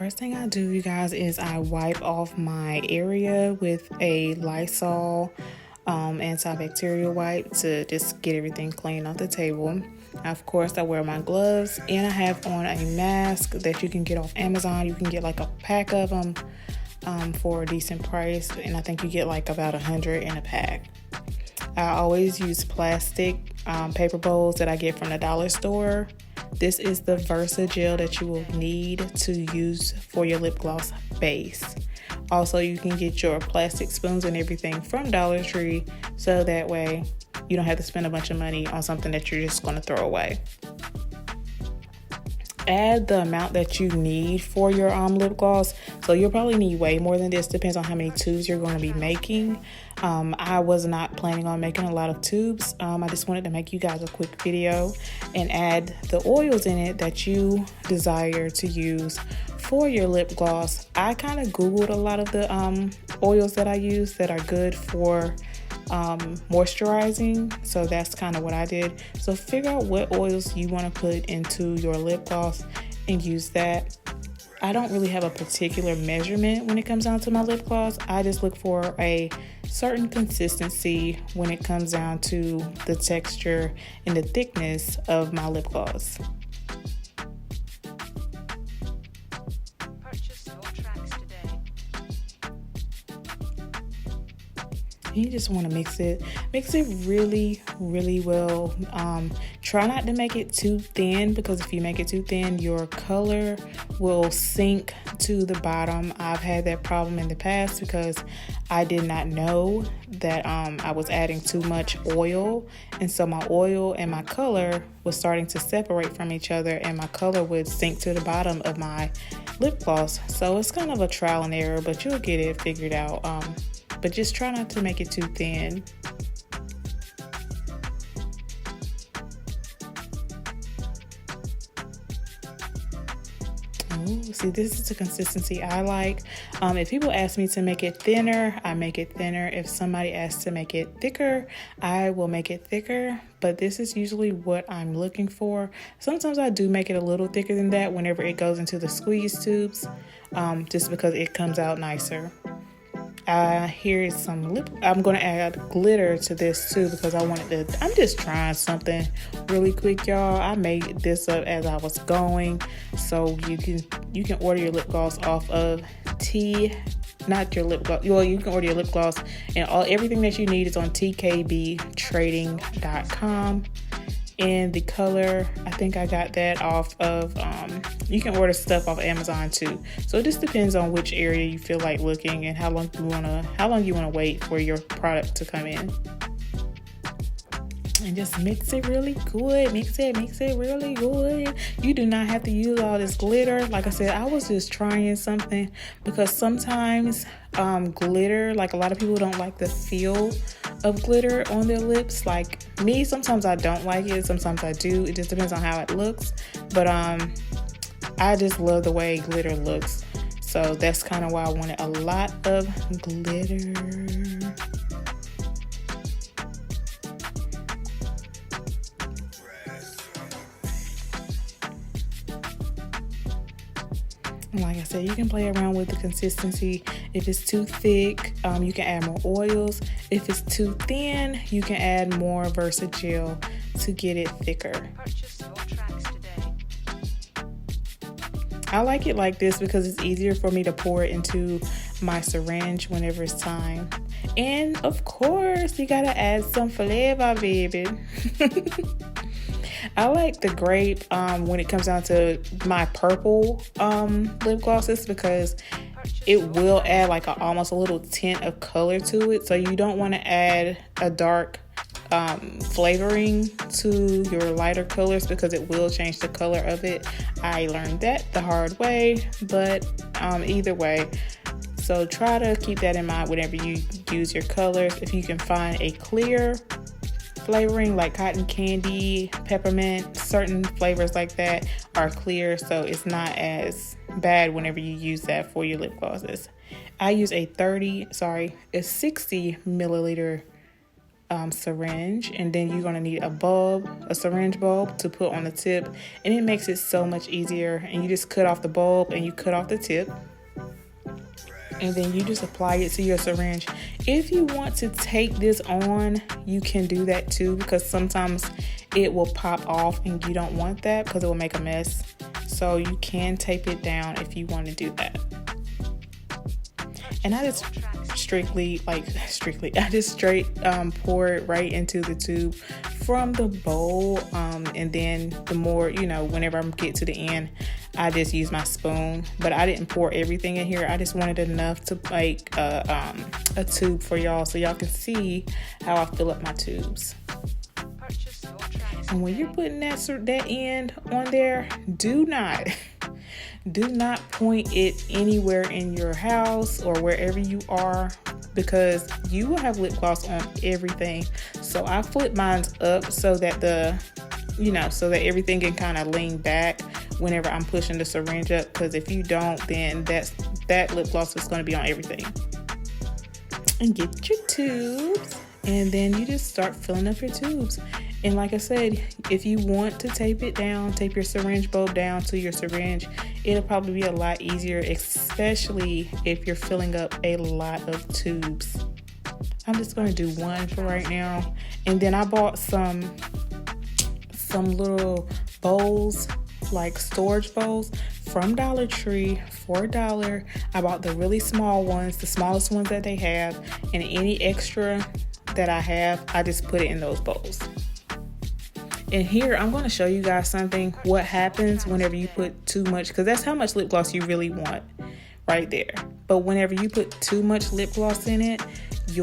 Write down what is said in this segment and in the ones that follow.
first thing I do, you guys, is I wipe off my area with a Lysol antibacterial wipe to just get everything clean off the table. Of course, I wear my gloves and I have on a mask that you can get off Amazon. You can get like a pack of them for a decent price, and I think you get like about 100 in a pack. I always use plastic paper bowls that I get from the dollar store. This is the Versa gel that you will need to use for your lip gloss base. Also, you can get your plastic spoons and everything from Dollar Tree, so that way you don't have to spend a bunch of money on something that you're just going to throw away. Add the amount that you need for your lip gloss. So you'll probably need way more than this. Depends on how many tubes you're going to be making. I was not planning on making a lot of tubes. I just wanted to make you guys a quick video and add the oils in it that you desire to use for your lip gloss. I kind of Googled a lot of the oils that I use that are good for moisturizing, so that's kind of what I did. So figure out what oils you want to put into your lip gloss and use that. I don't really have a particular measurement when it comes down to my lip gloss. I just look for a certain consistency when it comes down to the texture and the thickness of my lip gloss. You just want to mix it really well. Try not to make it too thin, because if you make it too thin, your color will sink to the bottom. I've had that problem in the past because I did not know that I was adding too much oil, and so my oil and my color was starting to separate from each other, and my color would sink to the bottom of my lip gloss. So it's kind of a trial and error, but you'll get it figured out. But just try not to make it too thin. Ooh, see, this is the consistency I like. If people ask me to make it thinner, I make it thinner. If somebody asks to make it thicker, I will make it thicker. But this is usually what I'm looking for. Sometimes I do make it a little thicker than that whenever it goes into the squeeze tubes, just because it comes out nicer. Here's some lip. I'm going to add glitter to this too because I'm just trying something really quick, y'all. I made this up as I was going, so you can order your lip gloss off of not your lip gloss. Well, you can order your lip gloss and everything that you need is on tkbtrading.com. And the color, I think I got that off of, you can order stuff off Amazon too. So it just depends on which area you feel like looking and how long you wanna wait for your product to come in. And just mix it really good. Mix it really good. You do not have to use all this glitter. Like I said, I was just trying something because sometimes glitter, like a lot of people don't like the feel of glitter on their lips. Like me, sometimes I don't like it, sometimes I do. It just depends on how it looks. But I just love the way glitter looks. So that's kind of why I wanted a lot of glitter. Like I said, you can play around with the consistency. If it's too thick, you can add more oils. If it's too thin, you can add more Versa gel to get it thicker. I like it like this because it's easier for me to pour it into my syringe whenever it's time. And of course, you gotta add some Flava, baby. I like the grape when it comes down to my purple lip glosses because it will add like almost a little tint of color to it. So you don't want to add a dark flavoring to your lighter colors because it will change the color of it. I learned that the hard way, but either way. So try to keep that in mind whenever you use your colors. If you can find a clear flavoring like cotton candy, peppermint, certain flavors like that are clear, so it's not as bad whenever you use that for your lip glosses. I use a 60 milliliter syringe, and then you're going to need a syringe bulb to put on the tip, and it makes it so much easier. And you just cut off the bulb and you cut off the tip, and then you just apply it to your syringe. If you want to tape this on, you can do that too, because sometimes it will pop off and you don't want that because it will make a mess. So you can tape it down if you want to do that. And I just I just straight pour it right into the tube from the bowl. And then the more, whenever I get to the end, I just use my spoon. But I didn't pour everything in here. I just wanted enough to make a tube for y'all, so y'all can see how I fill up my tubes. And when you're putting that end on there, do not point it anywhere in your house or wherever you are, because you will have lip gloss on everything. So I flip mine up so that so that everything can kind of lean back whenever I'm pushing the syringe up, because if you don't, then that lip gloss is going to be on everything. And get your tubes, and then you just start filling up your tubes. And like I said, if you want to tape it down, tape your syringe bulb down to your syringe, it'll probably be a lot easier, especially if you're filling up a lot of tubes. I'm just going to do one for right now. And then I bought some little bowls, like storage bowls from Dollar Tree for $1. I bought the really small ones, the smallest ones that they have, and any extra that I have, I just put it in those bowls. And here, I'm going to show you guys what happens whenever you put too much, because that's how much lip gloss you really want right there. But whenever you put too much lip gloss in it, the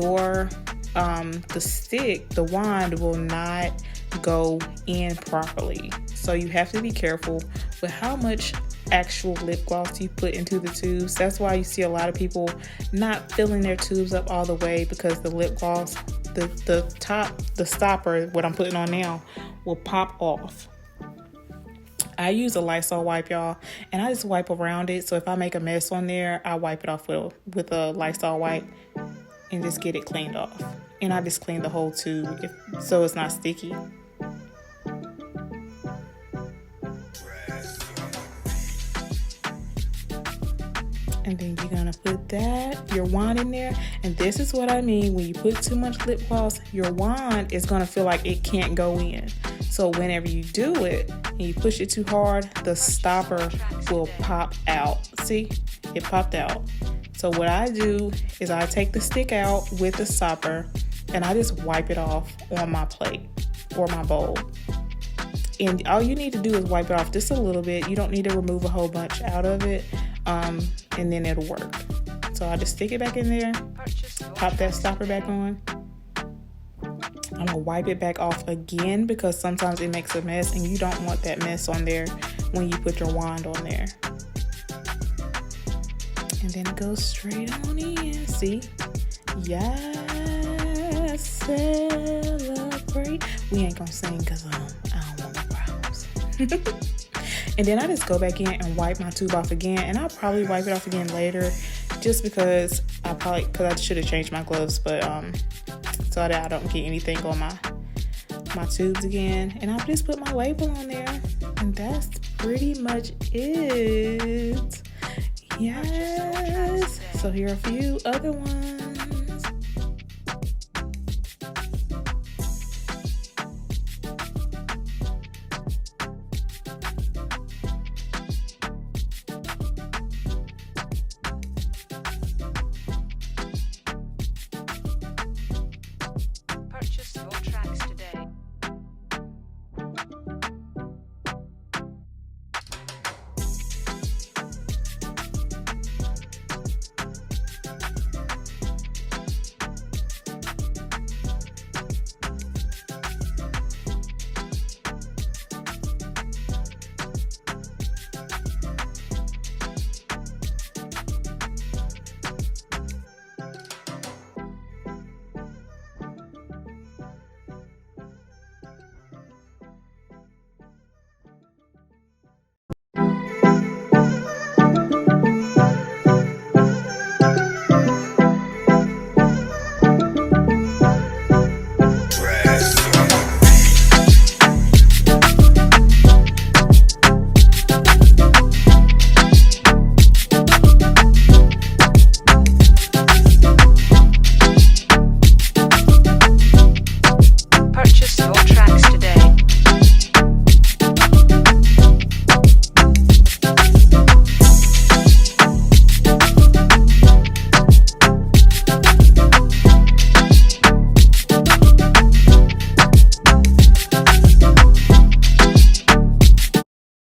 wand will not go in properly. So you have to be careful with how much actual lip gloss you put into the tubes. That's why you see a lot of people not filling their tubes up all the way, because the lip gloss, the stopper, what I'm putting on now, will pop off. I use a Lysol wipe, y'all, and I just wipe around it. So if I make a mess on there, I wipe it off with a Lysol wipe and just get it cleaned off. And I just clean the whole tube so it's not sticky. And then you're gonna put your wand in there. And this is what I mean when you put too much lip gloss, your wand is gonna feel like it can't go in. So whenever you do it and you push it too hard, the stopper will pop out. See, it popped out. So what I do is I take the stick out with the stopper and I just wipe it off on my plate or my bowl. And all you need to do is wipe it off just a little bit. You don't need to remove a whole bunch out of it. And then it'll work. So I just stick it back in there, pop that stopper back on. I'm gonna wipe it back off again, because sometimes it makes a mess and you don't want that mess on there when you put your wand on there. And then it goes straight on in. See? Yes, celebrate. We ain't gonna sing because I don't want no problems. And then I just go back in and wipe my tube off again, and I'll probably wipe it off again later, just because I should have changed my gloves, but so that I don't get anything on my tubes again. And I'll just put my label on there, and that's pretty much it. Yes. So here are a few other ones.